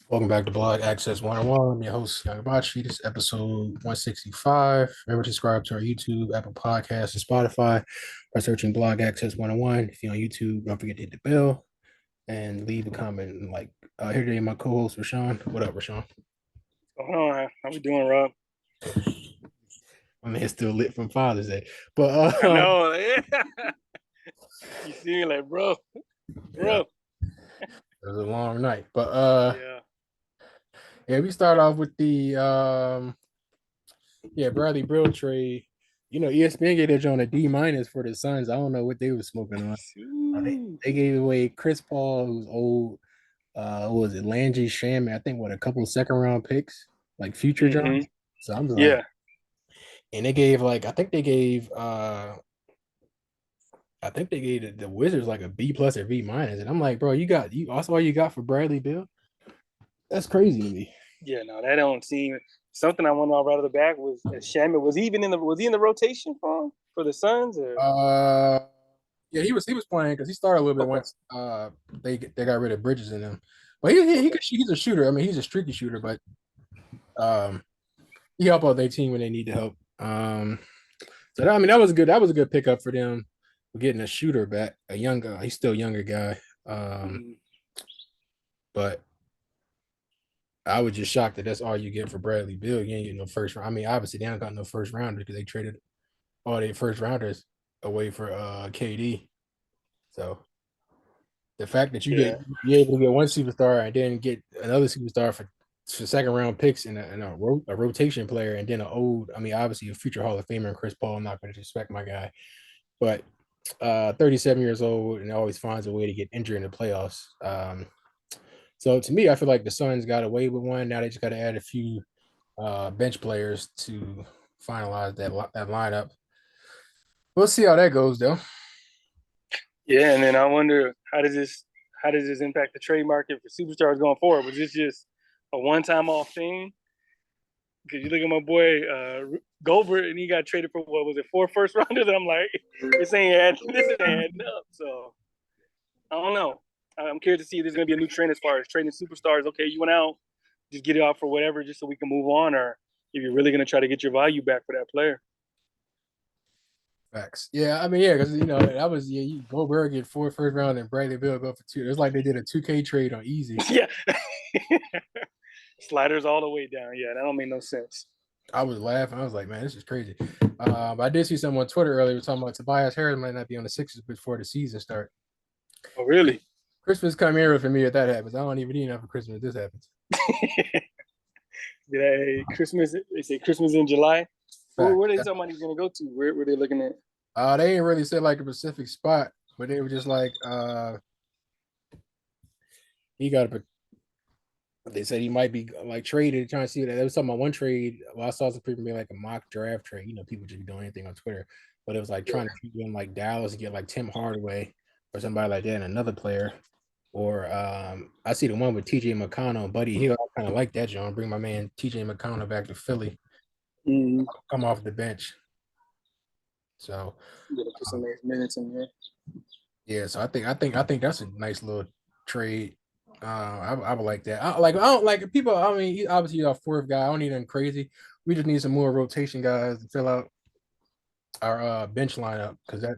Welcome back to Blog Access 101. I'm your host, Young Bachi. This is episode 165. Remember to subscribe to our YouTube, Apple Podcasts, and Spotify by searching Blog Access 101. If you're on YouTube, don't forget to hit the bell and leave a comment. And here today, my co-host, Rashawn. What up, Rashawn? Going on? How we doing, Rob? My man's still lit from Father's Day. I know. You see me like, bro. Yeah, it was a long night. Yeah. Yeah, we start off with the Bradley Beal trade. ESPN gave it on a D minus for the Suns. I don't know what they were smoking on. They gave away Chris Paul, who's old. What was it, Landry Shaman? I think what, a couple of second round picks, like future Mm-hmm. Johns. So I'm just like, Yeah. and they gave I think they gave the Wizards like a B plus or B minus, and I'm like, bro, you also all you got for Bradley Beal? That's crazy to me. Yeah. No, that don't seem something I went off right out of the back was Shaman. Was he in the rotation for the Suns or Uh, yeah, he was playing because he started a little bit okay? once they got rid of Bridges in him, but he's a shooter. I mean, he's a streaky shooter, but um he help out their team when they need the help. I mean, that was a good pickup for them. We're getting a shooter back, a younger, he's still a younger guy. Mm-hmm. But I was just shocked that that's all you get for Bradley Beal. You ain't getting no first round. I mean, obviously they don't got no first rounders because they traded all their first rounders away for KD. So the fact that Yeah. you're able to get one superstar and then get another superstar for second round picks and a rotation player and then I mean, obviously a future Hall of Famer and Chris Paul. I'm not going to disrespect my guy, but 37 years old and always finds a way to get injured in the playoffs. So to me, I feel like the Suns got away with one. Now they just got to add a few bench players to finalize that lineup. We'll see how that goes, though. Yeah. And then I wonder how does this impact the trade market for superstars going forward? Was this just a one-time off thing? Because you look at my boy Goldberg, and he got traded for what was it, 4 first rounders? And I'm like, this ain't adding up. So I don't know. I'm curious to see if there's going to be a new trend as far as trading superstars. Okay, you went out, just get it out for whatever, just so we can move on, or if you're really going to try to get your value back for that player. Facts. Yeah, I mean, yeah, because that was you Goldberg get 4 first round and Bradley Bill go for two. It's like they did a 2K trade on easy. Yeah, sliders all the way down. Yeah, that don't make no sense. I was laughing. I was like, man, this is crazy. I did see someone on Twitter earlier talking about Tobias Harris might not be on the Sixers before the season start. Oh, really? Christmas come here for me if that happens. I don't even need enough for Christmas if this happens. Christmas? They say Christmas in July. Where they Fact. talking about he's going to go to? Where they looking at? They ain't really said like a specific spot, but they were just like, he got a. They said he might be like traded, trying to see that. There was talking about one trade. Well, I saw some people make like a mock draft trade. People just be doing anything on Twitter, but it was like Yeah. trying to keep in like Dallas and get like Tim Hardaway or somebody like that, and another player. Or I see the one with TJ McConnell, Buddy Hill. I kind of like that, John. Bring my man TJ McConnell back to Philly, Mm-hmm. come off the bench. So Gonna put some um, nice minutes in there. yeah, so I think that's a nice little trade. I would like that. I don't like people. I mean, obviously he's our fourth guy. I don't need anything crazy. We just need some more rotation guys to fill out our bench lineup because that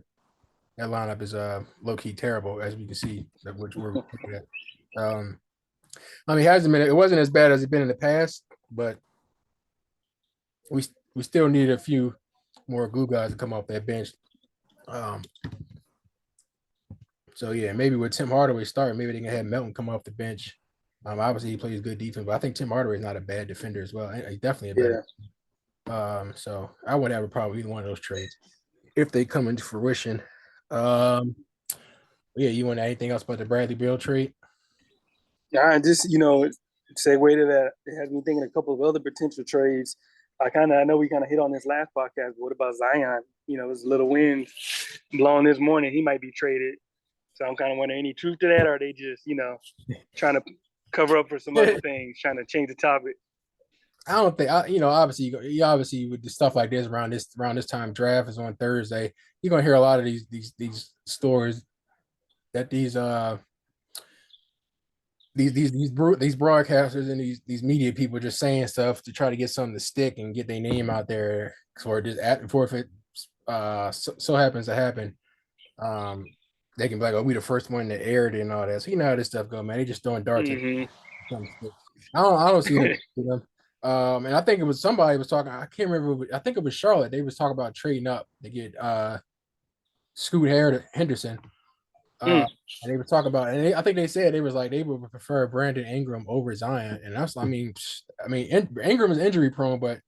lineup is low key terrible as we can see which we're looking at. I mean, it wasn't as bad as it's been in the past, but we we still need a few more glue guys to come off that bench. Um, So yeah, maybe with Tim Hardaway starting, maybe they can have Melton come off the bench. Obviously he plays good defense, but I think Tim Hardaway is not a bad defender as well. He's definitely a better. Yeah. So I would have a problem with either one of those trades if they come into fruition. Um, yeah, you want anything else about the Bradley Beal trade? Yeah, and just segue to that, it has me thinking a couple of other potential trades. I know we kind of hit on this last podcast, but what about Zion? There's a little wind blowing this morning. He might be traded. So I'm kind of wondering, any truth to that, or are they just trying to cover up for some other things, trying to change the topic? I don't think obviously you obviously with the stuff like this around this time draft is on Thursday. You're gonna hear a lot of these stories that these broadcasters and these media people just saying stuff to try to get something to stick and get their name out there, or just for if it so happens to happen, um, they can be like, oh, we the first one that aired it and all that. So you know how this stuff go, man. They just throwing darts at Mm-hmm. something sticks. I don't see them. And I think it was somebody was talking. I can't remember. I think it was Charlotte. They was talking about trading up to get Scoot Henderson. Uh, Mm. and they were talking about, and I think they said they was like they would prefer Brandon Ingram over Zion, and that's, Ingram is injury prone, but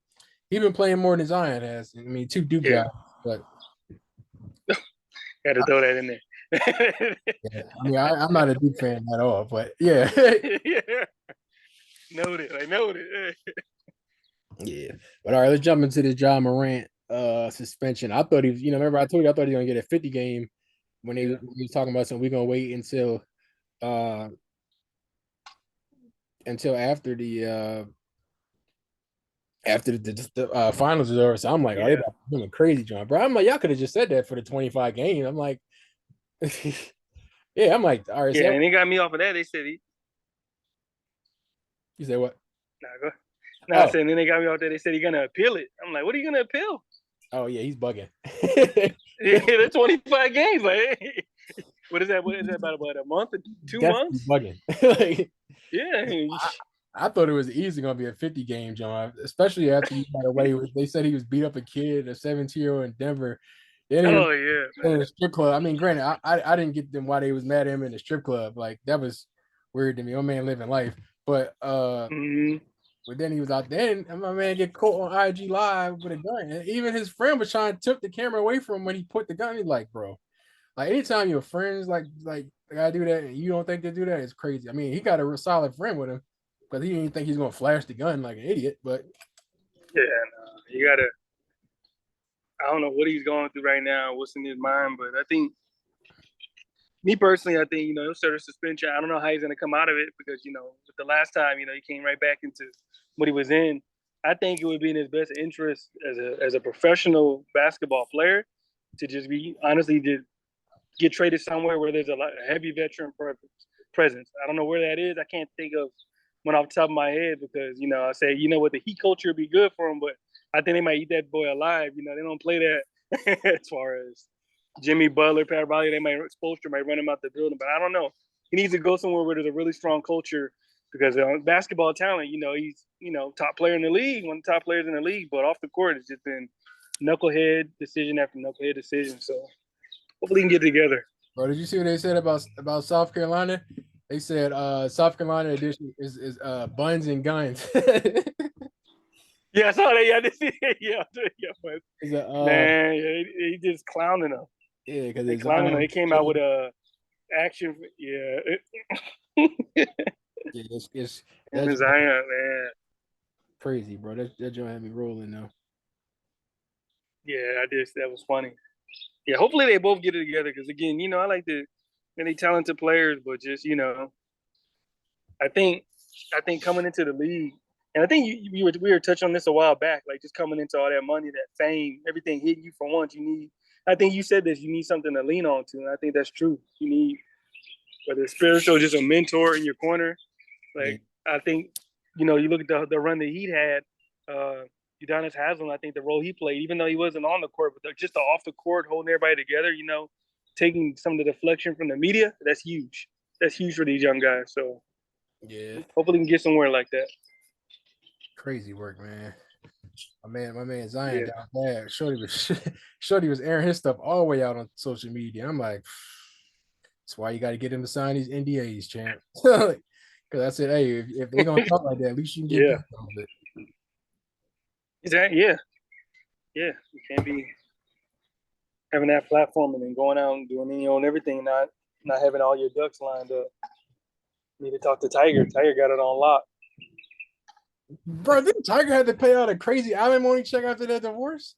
he been playing more than Zion has. I mean, two Duke Yeah, guys, but had to throw that in there. yeah, I mean, I'm not a Duke fan at all, but yeah, Yeah, noted. I noted. yeah. But all right, let's jump into the John Morant suspension. I thought he was, remember I told you I thought he was gonna get a 50 game when he Yeah, was talking about something. We're gonna wait uh until after the finals is over. So I'm like, oh, they yeah, about to do a crazy John, bro. I'm like, y'all could have just said that for the 25 games. I'm like, yeah, I'm like, all right, yeah. so And they got me off of that. They said you say what? nah, go. Nah, I Oh, said, and then they got me off there. They said he's gonna appeal it. I'm like, what are you gonna appeal? oh yeah, he's bugging. Yeah, they're 25 games. Like, what is that? What is that about? About a month or 2 months? Definitely bugging. Like, Yeah, I thought it was easy gonna be a 50 game, John, especially after you got away with. They said he was beat up a kid, a 17-year-old in Denver. They didn't even oh yeah, in man. the strip club. I mean, granted, I didn't get them why they was mad at him in the strip club. Like that was weird to me. Oh man, living life. But Mm-hmm. but then he was out there, and my man get caught on IG Live with a gun. And even his friend was trying to took the camera away from him when he put the gun. He's like, bro, like anytime your friends like the guy do that and you don't think they do that, it's crazy. I mean, he got a solid friend with him, but he didn't think he's gonna flash the gun like an idiot. But Yeah, no, you gotta. I don't know what he's going through right now, what's in his mind, but I think me personally, I think he'll start a suspension. I don't know how he's gonna come out of it because with the last time, he came right back into what he was in. I think it would be in his best interest as a professional basketball player to just be honestly just get traded somewhere where there's a heavy veteran presence. I don't know where that is. I can't think of one off the top of my head because I say what the Heat culture would be good for him, but I think they might eat that boy alive. They don't play that as far as Jimmy Butler, Pat Riley. They might Spoelstra might run him out the building, but I don't know. He needs to go somewhere where there's a really strong culture because basketball talent. He's top player in the league, one of the top players in the league, but off the court it's just been knucklehead decision after knucklehead decision. So hopefully he can get it together. bro, did you see what they said about South Carolina? They said South Carolina edition is buns and guns. Yeah, I saw that. Yeah, I did see that. Yeah, but Is a man, yeah, he just clowning them. yeah, because They it's clowning them. They came out with a action. Yeah, yeah, it's him that's and Zion, man. crazy, bro. That joint had me rolling now. Yeah, I did. That was funny. Yeah, hopefully they both get it together because again, I like the many talented players, but just I think coming into the league, and I think we were touching on this a while back, like just coming into all that money, that fame, everything hitting you for once. You need. I think you said this. You need something to lean on to, and I think that's true. You need whether it's spiritual, just a mentor in your corner. Yeah, Like I think you look at the run that he had. Udonis Haslam, I think the role he played, even though he wasn't on the court, but just the off the court, holding everybody together, taking some of the deflection from the media, that's huge. That's huge for these young guys. So yeah, hopefully we can get somewhere like that. crazy work, man. My man Zion Yeah. down bad. Shorty was airing his stuff all the way out on social media. I'm like, that's why you got to get him to sign these NDAs, champ. Because I said, hey, if they're gonna talk like that, at least you can get Yeah. paid off it. Exactly. Yeah. Yeah. You can't be having that platform and then going out and doing everything, not having all your ducks lined up. You need to talk to Tiger. Tiger got it on lock. Bro, didn't Tiger had to pay out a crazy alimony check after that divorce?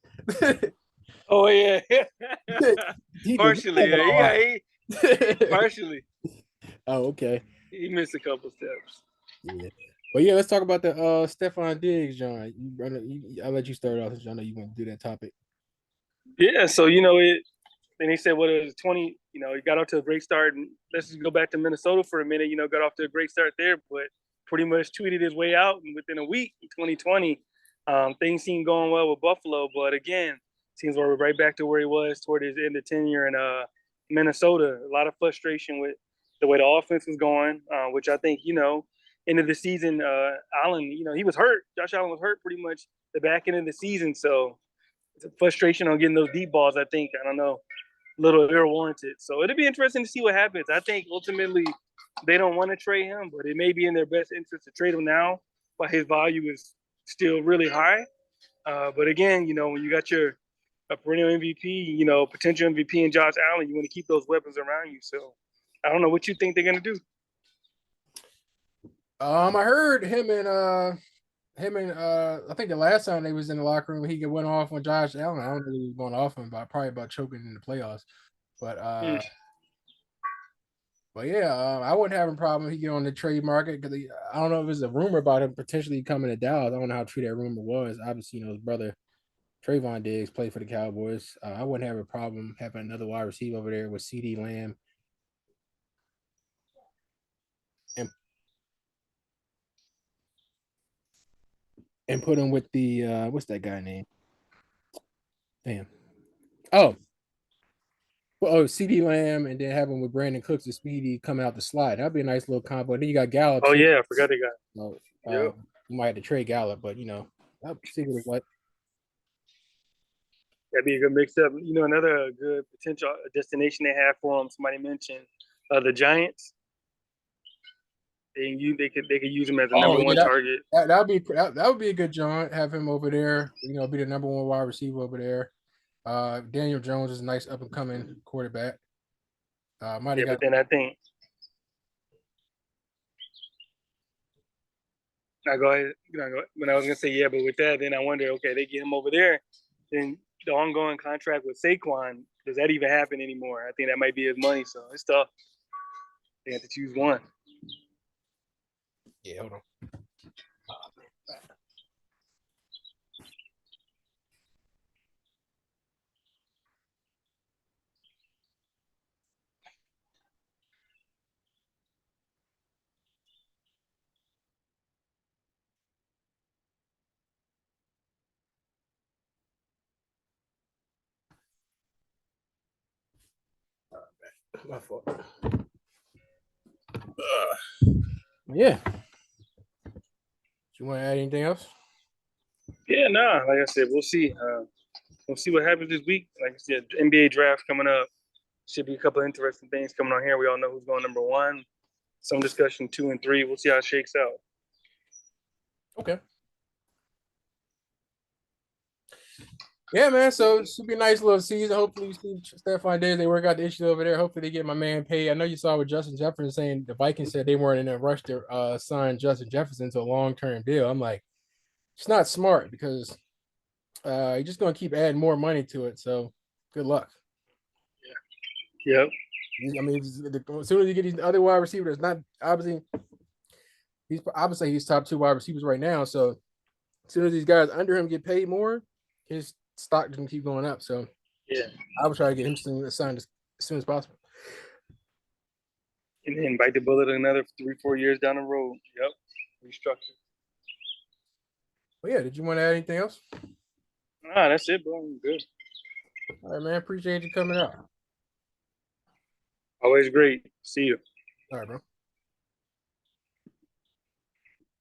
Oh yeah. He did not Partially, have it yeah. all Yeah, out. partially. Oh, okay. He missed a couple steps. Yeah. But yeah, let's talk about the Stefon Diggs, John. I'll let you start off since I know you want to do that topic. Yeah, so then they said, what it was 20, he got off to a great start. And let's just go back to Minnesota for a minute, got off to a great start there, but pretty much tweeted his way out. And within a week in 2020, things seemed going well with Buffalo. But again, seems we're right back to where he was toward his end of tenure in Minnesota. A lot of frustration with the way the offense was going, which I think, end of the season, Allen, he was hurt. Josh Allen was hurt pretty much the back end of the season. So it's a frustration on getting those deep balls, I think. I don't know, a little warranted. So it'll be interesting to see what happens. I think ultimately they don't want to trade him, but it may be in their best interest to trade him now while his value is still really high. But again, when you got your a perennial MVP, potential MVP in Josh Allen, you want to keep those weapons around you. So I don't know what you think they're going to do. I heard him and I think the last time they was in the locker room, he went off on Josh Allen. I don't know if he was going off him, but probably about choking in the playoffs. But but yeah, I wouldn't have a problem if he get on the trade market because I don't know if there's a rumor about him potentially coming to Dallas. I don't know how true that rumor was. Obviously, his brother Trayvon Diggs played for the Cowboys. I wouldn't have a problem having another wide receiver over there with CeeDee Lamb and put him with the what's that guy name? Damn. Oh, CeeDee Lamb, and then have him with Brandon Cooks and Speedy coming out the slide. That'd be a nice little combo. And then you got Gallup. Oh too. yeah, I forgot they got. So, Yep. you might have to trade Gallup, but I'll see what it's like. That'd be a good mix up. Another good potential destination they have for him. Somebody mentioned the Giants. They could use him as a number one target. That would be a good joint. Have him over there. Be the number one wide receiver over there. Daniel Jones is a nice up and coming quarterback. But then I think. I go ahead. When I was gonna say yeah, but with that, then I wonder. Okay, they get him over there. Then the ongoing contract with Saquon, does that even happen anymore? I think that might be his money, so it's tough. They have to choose one. Yeah, hold on. My fault. Yeah. You want to add anything else? Yeah, like I said, we'll see. We'll see what happens this week. Like I said, NBA draft coming up. Should be a couple of interesting things coming on here. We all know who's going number one. Some discussion 2 and 3. We'll see how it shakes out. Okay. Yeah, man. So it should be a nice little season. Hopefully, you see Stefon Diggs. They work out the issue over there. Hopefully, they get my man paid. I know you saw with Justin Jefferson saying the Vikings said they weren't in a rush to sign Justin Jefferson to a long-term deal. I'm like, it's not smart because you're just going to keep adding more money to it. So good luck. Yeah. Yep. I mean, as soon as you get these other wide receivers, not obviously he's top 2 wide receivers right now. So as soon as these guys under him get paid more, his stock doesn't keep going up. So yeah, I would try to get him signed as soon as possible. And then bite the bullet another 3-4 years down the road. Yep. Restructure. Well, yeah. Did you want to add anything else? That's it, bro. I'm good. All right, man. Appreciate you coming out. Always great. See you. All right, bro.